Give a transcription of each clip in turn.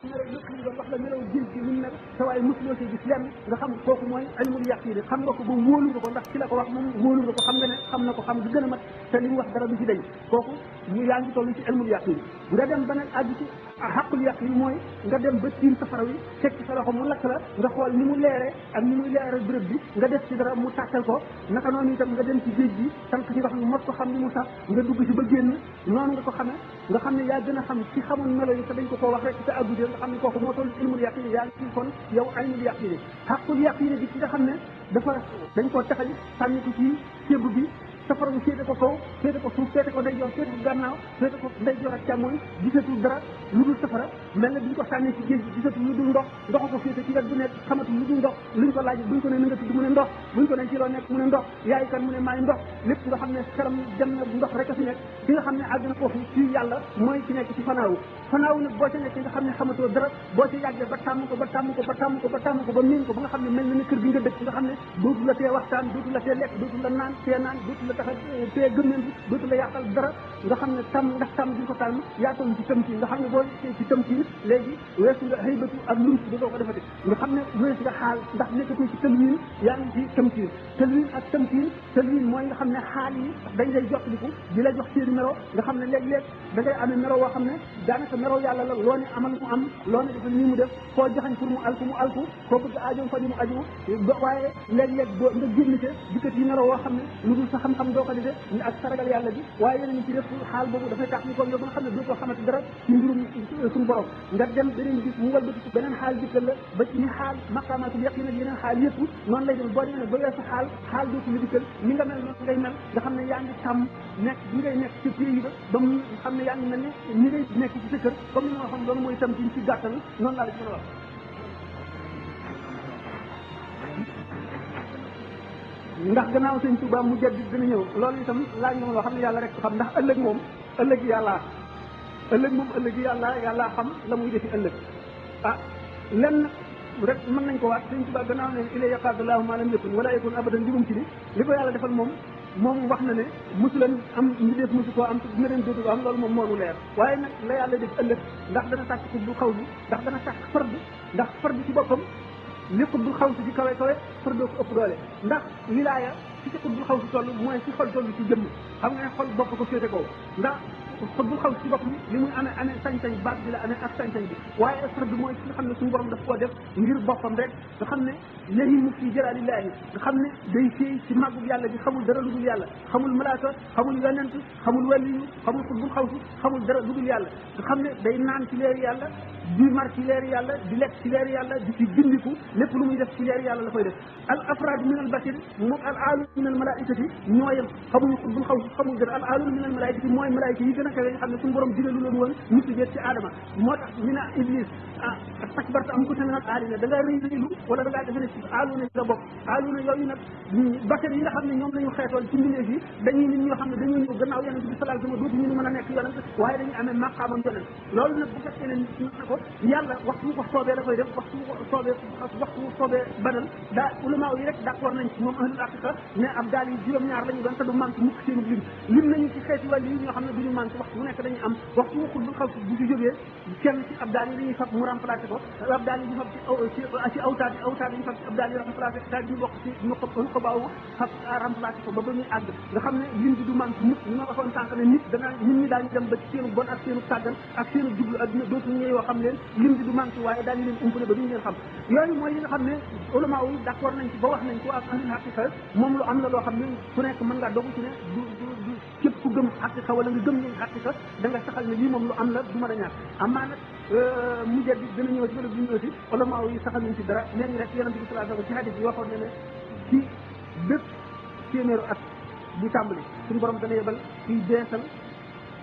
melo lépp lu doon wax la melaw jël gi ñu mel sa waaye mosuloo see gis lenn nga xam kooku mooy ilmul yaqin xam nga ko ba wóolu nga ko ndax ci la ko wax moom wóolu nga ko xam nga ne xam na ko xam du gën a mat te li mu wax dara du ci dañ kooku ñu yaa ngi toll ci ilmul yaqin nga dem ba nag àgg ci xaqul yaqin mooy nga dem ba tiim safara wi teg ci sa loxo mu lakk la nga xool ni mu leere ak ni muy leere béréb bi nga def ci dara mu tàkkal ko naka noonu itam nga dem ci géej gi tànk ci ndox mi mos ko xam ni mu sax nga dugg ci ba génn noonu nga ko xamee nga xam ne yaa gën a xam ci xamul melo yi te dañ ko koo wax rek te àggudee nga xam ne kooku moo toll ilmul yaqin yaa ngi ci kon yow aynul yaqin xaqul yaqin bi ci nga xam ne dafa dañ koo taxañ sànni ko ci sébb bi safara bi féete ko kaw féete ko suuf féete ko ndeyjoor féete ko gannaaw féete ko ndeyjoor ak càmmooñ gisatul dara lu dul safara mel na bi ñu ko sànni ci géej gi gisatul lu dul ndox ndox ko féete ci wet bu nekk xamatul lu dul ndox luñ ko laaj buñ ko ne na nga tudd mu ne ndox buñ ko ne ci loo nekk mu ne ndox yaay kan mu ne maay ndox lépp nga xam ne xelam dem na ndox rek a fi nekk ki nga xam ne àgg na foofu ci yàlla mooy ci nekk ci fanaawu nag boo ca nekk nga xam ne xamatoo dara boo ca yàggee ba tàmm ko ba tàmm ko ba tàmm ko ba tàmm ko ba miin ko ba nga xam ne mel na ne kër gi nga dëkk nga xam ne dootu la tee waxtaan dootu la tee lekk dootu la naan tee naan dootu la tax a tee gëmmeen bi dootu la yàqal dara nga xam ne tàmm ndax tàmm bi ko tàmm yaatoon ci tëmkiin nga xam ne boo ci tëmkiin léegi weesu nga xëybatu ak lum si doo ko defati nga xam ne weesu nga xaal ndax nekkatoo ci tëlwiin yaa ngi ci tëmkiin tëlwiin ak tëmkiin mooy nga xam ne xaal yi dañ lay jottaliku di la jox seeni melo nga xam ne léeg-léeg da ngay amee melo woo xam ne daanaka melo yàlla la loo ne amal mu am loo ne dafa nii mu def koo joxañ pour mu alku koo bëgg aajoom fa mu aju waaye léeg-léeg boo nga génn ca dikkat yi melo woo xam ne lu dul sa xam-xam doo ko defee ak saragal yàlla bi waaye yeneen ci def xaal boobu dafay tax ni ko yow ba nga xam ne doo ko xamante dara ci mbirum suñu borom nga dem beneen gis mu walbati ci beneen xaal dikkal la ba ci xaal maqamatul yaqin ak yeneen xaal yëpp noonu lay dem boo demee nag ba weesu xaal dootu la dikkal ni nga mel noonu ngay mel nga xam ne yaa ngi tàmm nekk bi ngay nekk ci pays ba mu xam ne yaa ngi mel ne ni ngay nekk ci sa kër comme ni ma waxoon loolu mooy tam ci gàttal noonu laa la ci mën a wax ndax gannaaw sëñ Tuubaa mu jaddi dina ñëw loolu itam laaj nga ma loo xam ne yàlla rek xam ndax ëllëg moom ëllëg yàlla yàlla xam la muy defi ëllëg ah lenn rek mën nañ ko waat sëñ Tuubaa gannaaw ne ila yaqaadallahu ma lam yakun wala yakun abadan jugum ci li ko yàlla defal moom wax na ne mosulan am mbindeef mosu koo am dina leen dootu ko am loolu moom moonu leer waaye nag la yàlla def ëllëg ndax dana sàkk ko bu xaw bi ndax dana sàkk fardu ndax fardu ci boppam li xutbul xaw si ci kawe fardoo ko ëpp doole ndax wilaaya ci xutbul xaw si toll mooy ci xol toll ci jëmm xam nga ne xol bopp ko féete kaw ndax xutbul xaw si bopp li muy amee sañ-sañ baat bi la amee ak sañ-sañ bi waaye fardu mooy ki nga xam ne suñu borom daf koo def ngir boppam rek nga xam ne yahimu fi jalalillahi nga xam ne day féey ci màggug yàlla bi xamul dara lu dul yàlla xamul malaaka xamul yonent xamul waliyu xamul xutbul xaw si xamul dara lu dul yàlla nga xam ne day naan ci leeri yàlla di mar ci leeri yàlla di lekk ci leeri yàlla di ci gindiku lépp lu muy def ci leeri yàlla la koy def al afraad min al basir moom al aalu min al malaikati ñooyam xamuñu xutbul xaw si xamul dara al aalu min al malaikati mooy malaayika yi gën a kawe nga xam ne suñu borom digalu leen woon ñu si ci aadama moo tax ñu ne iblis astakbarta am kunta minal aalina da ngaa rëylu wala da ngaa defe ne ci aaluuna nga bokk aaluuna yooyu nag basar yi nga xam ne ñoom lañu xeetoon ci mbindeef yi dañuy nit ñoo xam ne dañoo ñëw gannaaw yonent bi sallallahu alayhi wasallam dootu ñu mën a nekk yonent waaye dañuy amee maqaamam yonent loolu nag bu fekkee ne na ko yàlla waxtu mu ko soobee la koy def waxtu mu ko soobee banal daa ulama yi rek d'accord nañ ci moom ahlul haqiqa ne ab daal yi juróom-ñaar la ñu doon te du manque mukk seen lim nañu ci xeeti wàll yi ñoo xam ne duñu manque waxtu bu nekk dañuy am waxtu mu xul bu xaw bu ci jógee kenn ci ab daal yi dañuy fab mu remplacé ko ab daal yi ñu fab ci awtaat yi ñu fab ci ab daal yi remplacé daal di bokk ci ñu ko baaw fab remplacé ko ba muy àgg nga xam ne lim bi du manque mukk ñu ma waxoon sànq ne nit ñi daañu dem ba ci seenu bon ak seenu tàggan ak seenu jublu adduna dootuñu ñëw yoo xam leen lim bi du manque waaye daañu leen umpale ba duñu leen xam yooyu mooy yi nga xam ne ulama yi d'accord nañ ci ba wax nañ ko ak ahlul haqiqa moom lu am la loo xam ne ku nekk mën ngaa dogu ci ne du képp ku gëm haqiqa wala nga gëm ñeen haqiqa da nga saxal ne lii moom lu am la du mën a ñàkk amaa nag mujjat bi dina ñëw ci wala du ñëw ci ulama yi saxal nañ ci dara léegi rek yonent bi sallallahu alayhi wasallam ci hadith bi waxoon ne ne ci bépp téeméeru at bu tàmbali suñu borom dana yebal ciy beesal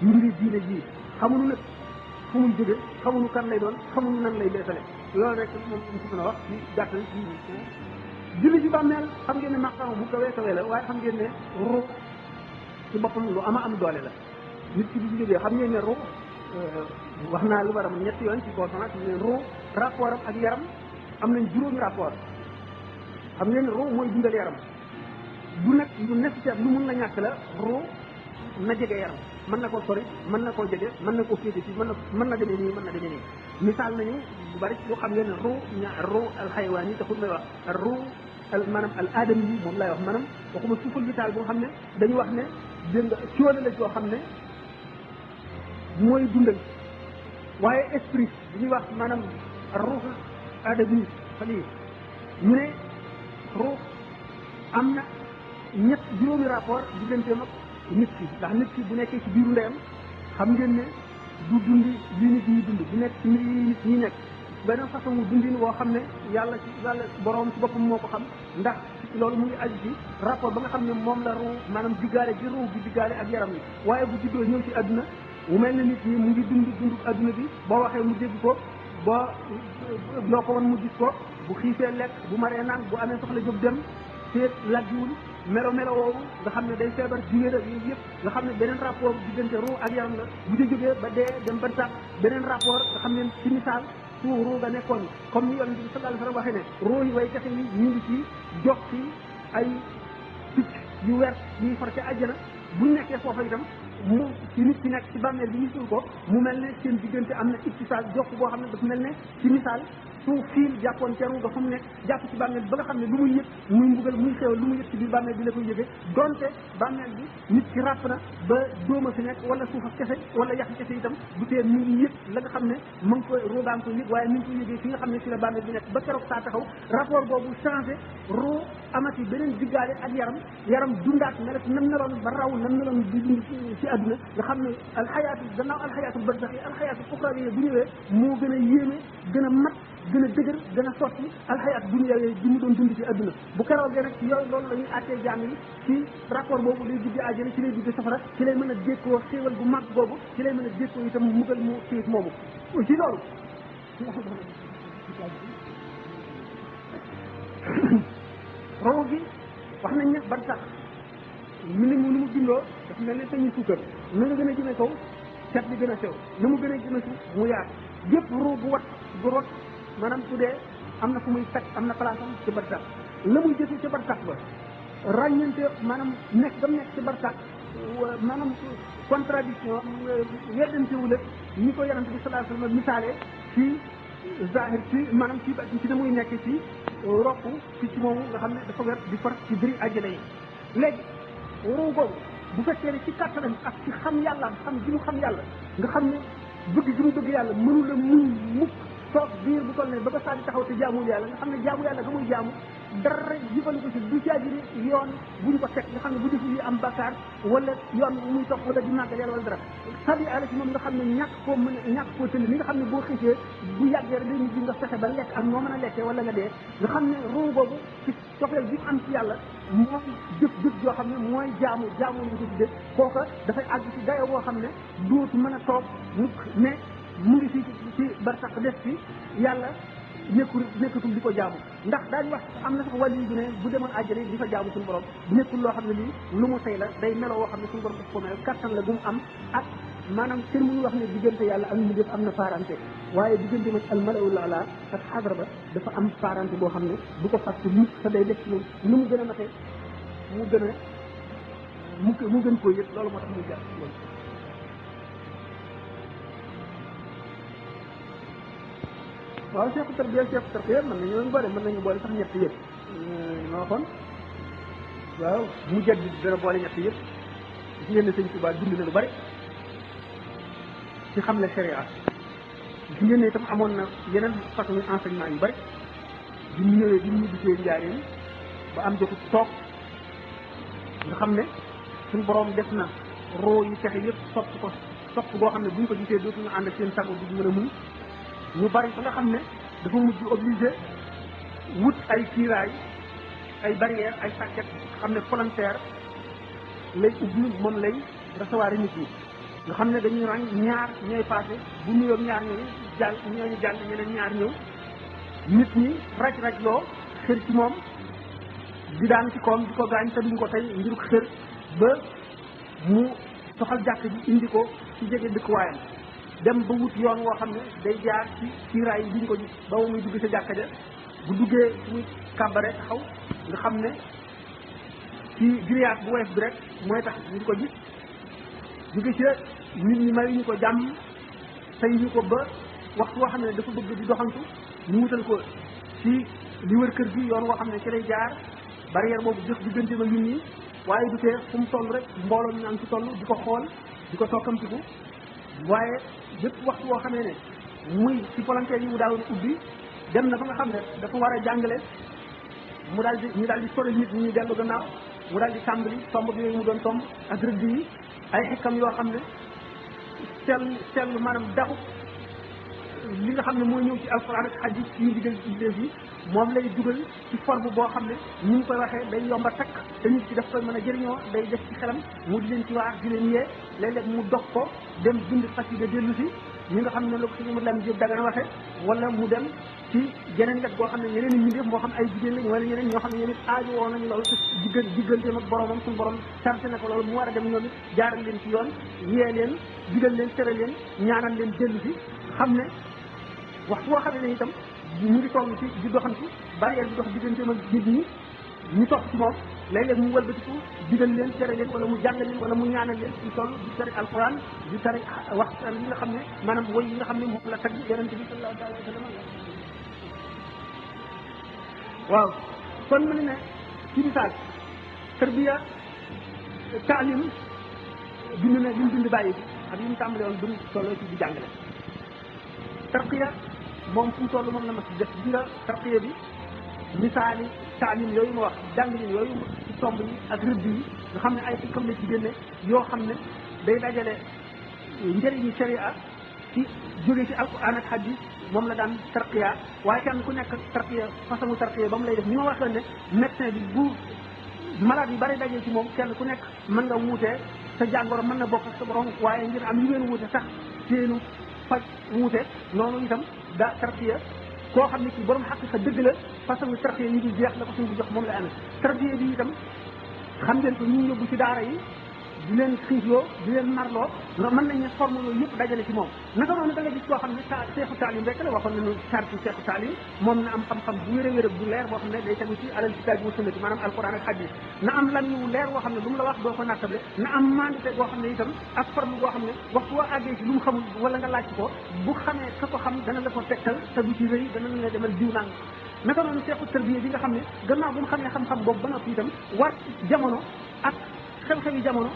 mbiri diine ji xamuñu nag fu muy jóge xamuñu kan lay doon xamuñu nan lay beesale loolu rek moom ñu ci mën a wax ci gàttal ci julli ci bàmmeel xam ngeen ne maqaama bu kawee kawee la waaye xam ngeen ne ruux ci boppam lu am doole la nit ki bu jógee xam ngeen ne ruux wax naa lu war a ñetti yoon ci conférence ne ruux rapport am ak yaram am nañ juróomi rapport xam ngeen ne ruux mooy dundal yaram du nag lu nécessaire lu mun la ñàkk la ruux na jege yaram mën na koo sori mën na koo jege mën na koo féete fii mën na demee nii mën na demee nii misaal nañu bu bari yoo xam ngeen ne ruu alxayawaan yi taxul may wax ruu maanaam al aadam yi moom laay wax maanaam waxuma suufal vital boo xam ne dañu wax ne dégg nga cóole la joo xam ne mooy dundal waaye esprit bi ñuy wax maanaam ruux aadam yi fali ñu ne ruux am na juróomi rapport digganteem ak nit ki ndax nit ki bu nekkee ci biiru ndeyam xam ngeen ne du dundi li nit ñi dund du nekk ci nit ñi nekk beneen façon mu dundin woo xam ne yàlla borom ci boppam moo ko xam ndax loolu mu ngi aju ci rapport ba nga xam ne moom la ruu maanaam diggaale gi ruu bi diggaale ak yaram yi waaye bu juddoo ñëw ci àdduna mu mel ne nit ñi mu ngi dund àdduna bi boo waxee mu dégg ko boo loo ko woon mu gis ko bu xiifee lekk bu maree naan bu amee soxla jóg dem seet laggiwul melo woowu nga xam ne day feebar jigéen ak yooyu yëpp nga xam ne beneen rapport diggante ruu ak yaram la bu ca jógee ba dee dem ba tax beneen rapport nga xam ne ci misaal fu ruu ga nekkoon comme ni yonent bi sallallahu alayhi wa sallam waxee ne ruu yi way texe yi ñu ngi ci jox ci ay picc yu wert ñuy far ca àjjana buñ nekkee foofa itam mu ci nit ki nekk ci bàmmeel bi ñu suul ko mu mel ne seen diggante am na ittisaal jokk boo xam ne dafa mel ne ci misaal su fiil jàppoon ca ruuga fa mu nekk jàpp ci bàmmeel bi ba nga xam ne lu muy yëg muy mbugal muy xéewal lu muy yëg ci biir bàmmeel bi la koy yëgee donte bàmmeel bi nit ki ràpp na ba dóoma fi nekk wala suufa kese wala yàq kese itam bu tee mi ngi yëg la nga xam ne mu ngi koy ruugaan ko yëg waaye mi ngi koy yëgee fi nga xam ne fi la bàmmeel bi nekk ba keroog saa taxaw rapport boobu changé ruu amati beneen diggaale ak yaram dundaat mel nam meloon ba raw nam meloon di dund ci àdduna nga xam ne alxayaatu gannaaw alxayaatu barzax yi alxayaatu uxrawi bu ñëwee moo gën a yéeme gën a mat gën a dëgër gën a sotti alxayaat dunya yooyu bi mu doon dund ci àdduna bu keroogee nag yooyu loolu la ñuy àttee jaam yi ci rapport boobu lay dugg àjjana ci lay dugg safara ci lay mën a dékkoo xéewal bu mag boobu ci lay mën a dékkoo itam mugal mu xiif moomu ci loolu roo gi wax nañ ne ban sax ni mu bindoo dafa mel ne sañu suukar na nga gën a jëme kaw cat bi gën a sew na mu gën a jëme suuf mu yaatu gépp roo bu wat bu rot maanaam su dee am na fu muy fekk am na place am ci barsax la muy jëfe ci barsax ba ràññante maanaam nekk gam nekk ci barsax maanaam contradiction weddantewul ak ñi ko yonent bi sallallahu alayhi wa sallam misaale ci zahir ci maanaam ci na muy nekk ci ropp ci moomu nga xam ne dafa wer di far ci bëri àjjana yi léegi ruu googu bu fekkee ne ci kàttanam ak ci xam yàlla xam gi mu xam yàlla nga xam ne bëgg gi mu bëgg yàlla mënu la muñ mukk toog biir bu toll ne ba ba saa di taxaw te jaamul yàlla nga xam ne jaamu yàlla ga muy jaamu dara jëfandiku ko ci du caagiri yoon bu ñu ko teg nga xam ne bu defu yi am bakkaar wala yoon muy topp wala di màggal yàlla wala dara sabi ala ci moom nga xam ne ñàkk koo tëli li nga xam ne boo xiifee bu yàggee day mujj nga fexe ba lekk ak noo mën a lekkee wala nga dee nga xam ne ruu boobu ci cofeel bi am ci yàlla mooy jëf joo xam ne mooy jaamu la ko tuddee kooka dafay àgg ci dayo boo xam ne dootu mën a toog mukk ne mu ngi fii ci barsax des fi yàlla nekkatul di ko jaamu ndax daañu wax am na sax wàllu bi ne bu demoon àjjana di fa jaamu suñu borom nekkul loo xam ne lii lu mu tey la day meloo woo xam ne suñu borom daf ko mel kattan la bu mu am ak maanaam kenn mënu wax ne diggante yàlla ak mu def am na parenté waaye diggante nag al malaul ala ak xadra ba dafa am parenté boo xam ne bu ko fàtte mukk sa day def ci moom nu mu gën a matee mu gën koo yëg loolu moo tax muy jaar loolu waaw cheikh tarbiya mën nañu boole sax ñett yëpp ma waxoon waaw mu jedd dana boole ñett yëpp gis ngeen ne sëñ Tuubaa dund na lu bari ci xam ne sharia gis ngeen ne itam amoon na yeneen façon enseignement yu bari bi mu ñëwee bi mu ñibbisee Njaaréem ba am jotu toog nga xam ne suñu borom def na roo yu texe yëpp sopp goo xam ne buñ ko gisee dootuñu ànd ak seen sago du mën a muñ ñu bari ba nga xam ne dafa mujj obligé wut ay kiiraay ay barrière ay sàkket xam ne volontaire lay ubbi moom lay recevoir nit ñi nga xam ne dañuy ràññ ñaar ñooy passé bu nuyoog ñaar ñooñu jàll ñeneen ñaar ñëw nit ñi raj loo xër ci moom di daan ci koom di ko gaañ te duñ ko tey ngir xër ba mu soxal jàkk ji indi ko ci jege dëkkuwaayam dem ba wut yoon woo xam ne day jaar ci kiiraay yi duñ ko gis ba muy dugg sa jàkka ja bu duggee muy kàbbare taxaw nga xam ne ci grillage bu woyof bi rek mooy tax duñ ko gis jóge ci nit ñi mayuñu ko jàmm tey ñu ko ba waxtu woo xam ne dafa bëgg di doxantu ñu wutal ko ci li wër kër gi yoon woo xam ne ci lay jaar barrière boobu jëf diggante ba nit ñi waaye du tee fu mu toll rek mbooloo ñu naan ci toll di ko xool di ko tokkamtiku waaye bépp waxtu woo xamee ne muy ci volontaire yi mu daawoon ubbi dem na ba nga xam ne dafa war a jàngale mu daal di ñu daal di sori nit ñi ñu dellu gannaaw mu daal di tàmbali tomb bi yooyu mu doon tomb ak rëdd yi ay xekkam yoo xam ne sell maanaam daxu li nga xam ne mooy ñëw ci alquran ak hadis yu digal yi moom lay dugal ci forme boo xam ne ni ñu koy waxee day yomba takk te nit ci daf koy mën a jëriñoo day def ci xelam mu di leen ci wax di leen yee léeg-léeg mu dog ko dem bind xasida dellu si ñi nga xam ne la ko suñu Lam Jóob Dagana waxe wala mu dem ci geneen wet boo xam ne yeneen i mbindeef moo xam ay jigéen lañ wala yeneen ñoo xam ne yéen it aajo woo nañu loolu te digganteem ak boromam suñu borom sarté na ko loolu mu war a dem ñoom it jaaral leen ci yoon yee leen digal leen tere leen ñaanal leen dellu si xam ne waxtu boo xam ne itam ñu ngi toll ci di doxantu barrière bi dox digganteem ak nit ñi ñu topp ci moom léeg-léeg mu wëlbatiku digal leen tere leen wala mu jàngal leen wala mu ñaanal leen ci toll di tari alquran di tari wax li nga xam ne maanaam woy yi nga xam ne moom la tagg yonente bi sallallahu alayhi wa sallam waaw kon mu ne ci misaal tarbiya taalim bind na li mu bind bàyyi bi ak li mu tàmbale woon duñ tolloo ci di jàngale tarqiya moom fu mu toll moom la ma si def di nga tarqiya bi misaali taalim yooyu ma wax jàngalin yooyu ci tomb yi ak rëdd yi nga xam ne ay xikam la ci génne yoo xam ne day dajale njëriñu sharia ci jóge ci alquran ak hadis moom la daan tarqiya waaye kenn ku nekk tarqiya façon tarqiya ba mu lay def ni ma waxee ne médecin bi bu malade yu bari dajee ci moom kenn ku nekk mën nga wuutee sa jàngoro mën na bokk ak sa borom waaye ngir am yu ngeen wuute sax seenu faj wuute noonu itam da tarqiya koo xam ne kii borom xaqiqa dëgg la façon tarqiya yi di jeex la ko suñu di jox moom la amee tarqiya bi itam xam ngeen ko ñu yóbbu ci daara yi di leen xiifloo di leen marloo nga mën nañ ne forme yooyu yëpp dajale ci moom naka noonu da nga gis koo xam ne seexu taalim rek la waxoon nañu sarti seexu taalim moom na am xam-xam bu wér a wér bu leer boo xam ne day tegu ci alal kitaab wa sunnati maanaam alquran ak hadis na am lan yu leer boo xam ne lu mu la wax doo ko nattable na am mandité boo xam ne itam ak forme boo xam ne waxtu woo àggee ci lu mu xamul wala nga laaj ko bu xamee ka ko xam dana la ko tegtal te du ci rëy dana la demal diw nang naka noonu seexu tarbiya bi nga xam ne gannaaw bu mu xamee xam-xam boobu ba noppi itam war jamono ak xew-xewi jamono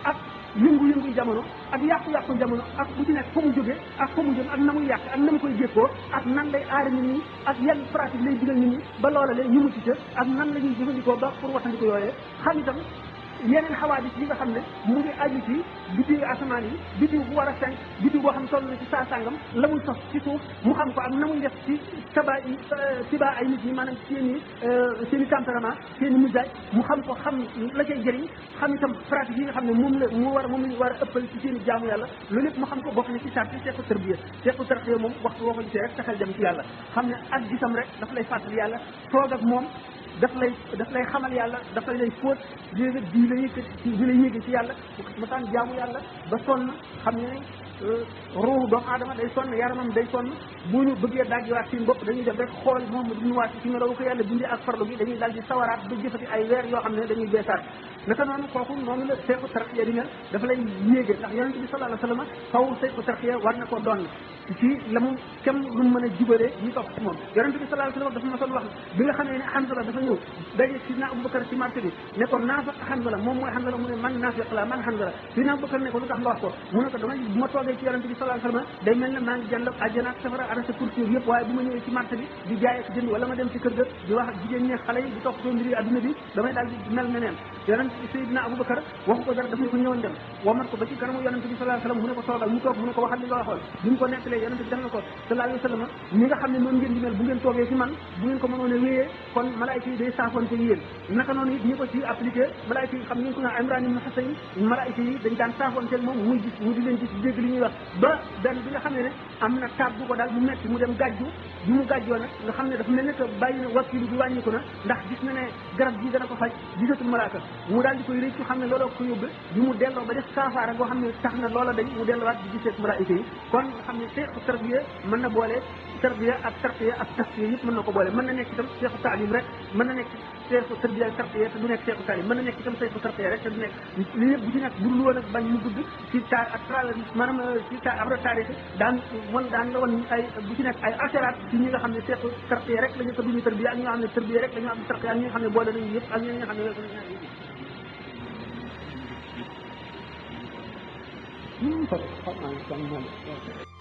ak yëngu-yëngu jamono ak yàqu-yàqu jamono ak bu ci nekk fa mu jógee ak fa mu jëm ak na muy yàq ak na mu koy jékkoo ak nan lay aar nit ñi ak yan pratique lay digal nit ñi ba loola leen ñu mucc ca ak nan la ñuy jëfandikoo ba pour watandiko yooyee xam itam yeneen xawaadis yi nga xam ne mu ngi aju ci biddiw asamaan yi biddiw bu war a fenk biddiw boo xam ne toll na ci saa sàngam la muy sos ci suuf mu xam ko ak na muy def ci tiba ay nit ñi maanaam seen i tempérament seen i misaaj mu xam ko xam la cay jëriñ xam itam pratique yi nga xam ne moom la war a ëppal ci seen i jaamu yàlla loolu lépp mu xam ko bokk na ci sarti seeku tarbiya seeku tarbiya moom waxtu woo ko gisee rek taxal jëm ci yàlla xam ne ak gisam rek dafa lay fàttali yàlla toog ak moom daf lay xamal yàlla dafa lay fóot léegi di la yëkkati di la yéege ci yàlla ma taan jaamu yàlla ba sonn xam ne ruuhu doomu aadama day sonn yaramam day sonn bu ñu bëggee daggiwaat seen bopp dañuy def rek xool moom duñu waat ci melawu ko yàlla bindee ak farlu gi dañuy dal di sawaraat ba jëfati ay weer yoo xam ne dañuy beesaat naka noonu kooku noonu la seeku tarqiya di mel dafa lay yéege ndax yonente bi sallallahu alayhi wa sallam faw seeku tarqiya war na ko doon ci la mu kem lu mu mën a jubalee ñu topp ci moom yonente bi sallallahu alayhi wa sallam dafa ma son wax bi nga xamee ne Hanzala dafa ñëw daje sidna Abubakar ci marché bi ne ko naafiq Hanzala moom mooy Hanzala mu ne man naafiq la man Hanzala sidna Abubakar ne ko lu tax nga wax ko mu ne ko damay bu ma toogee ci yonente bi sallallahu alayhi wa sallam day mel ne maa ngi jàll àjjana ak safara arrêté poursuivre yëpp waaye bu ma ñëwee ci marché bi di jaay ak jënd wala ma dem ci kër ga di wax ak jigéen ñi xale yi di topp soo mbiri adduna bi damay daal di mel neneen yonente bi Seydina Abubakar waxu ko dara dafa ko ñëwoon dem womat ko ba ci kanamu yonente bi sallallahu alayhi wa sallam mu ne ko toogal mu toog mu ne ko waxal li nga waxoon bi mu ko nettalee yonente bi def na ko sallallahu alayhi wa sallam ñi nga xam ne noonu ngeen di mel bu ngeen toogee ci man bu ngeen ko mënoon a wéyee kon malaayika yi day saafoonte yéen naka noonu it ñi ko ci appliqué malaayika yi xam ngeen ko nga Imran ibn Husayn malaayika yi dañ daan saafoonte moom muy gis mu di leen gis dégg li ñuy wax ba benn bi nga xam ne am na taab bu ko daal mu metti mu dem gàjju bi mu gàjjoo nag nga xam ne dafa mel ne que bàyyi na wakkilu bi wàññiku na ndax gis na ne garab gi dana ko faj gisatul malaaka mu daal di koy réccu xam ne looloo ko yóbbe bi mu delloo ba def saafaara goo xam ne tax na loola dañ mu delloowaat di giseet malaayika yi kon nga xam ne seexu tarbiya mën na boole tarbiya ak tarqiya ak tasfiya yëpp mën na ko boole mën na nekk itam seexu taalim rek mën na nekk seexu tarbiya ak tarqiya te du nekk seexu taalim mën na nekk itam seexu tarqiya rek te du nekk lii yëpp bu ci nekk bu dul woon ak bañ mu gudd ci à travers maanaam ci abra taarix daan la wan ay bu ci nekk ay asaraat ci ñi nga xam ne seexu tarqiya rek lañu ko duñu tarbiya ak ñi nga xam ne tarbiya rek lañu am tarqiya ak ñi nga xam ne boole nañu yëpp ak ñi nga xam ne xam naa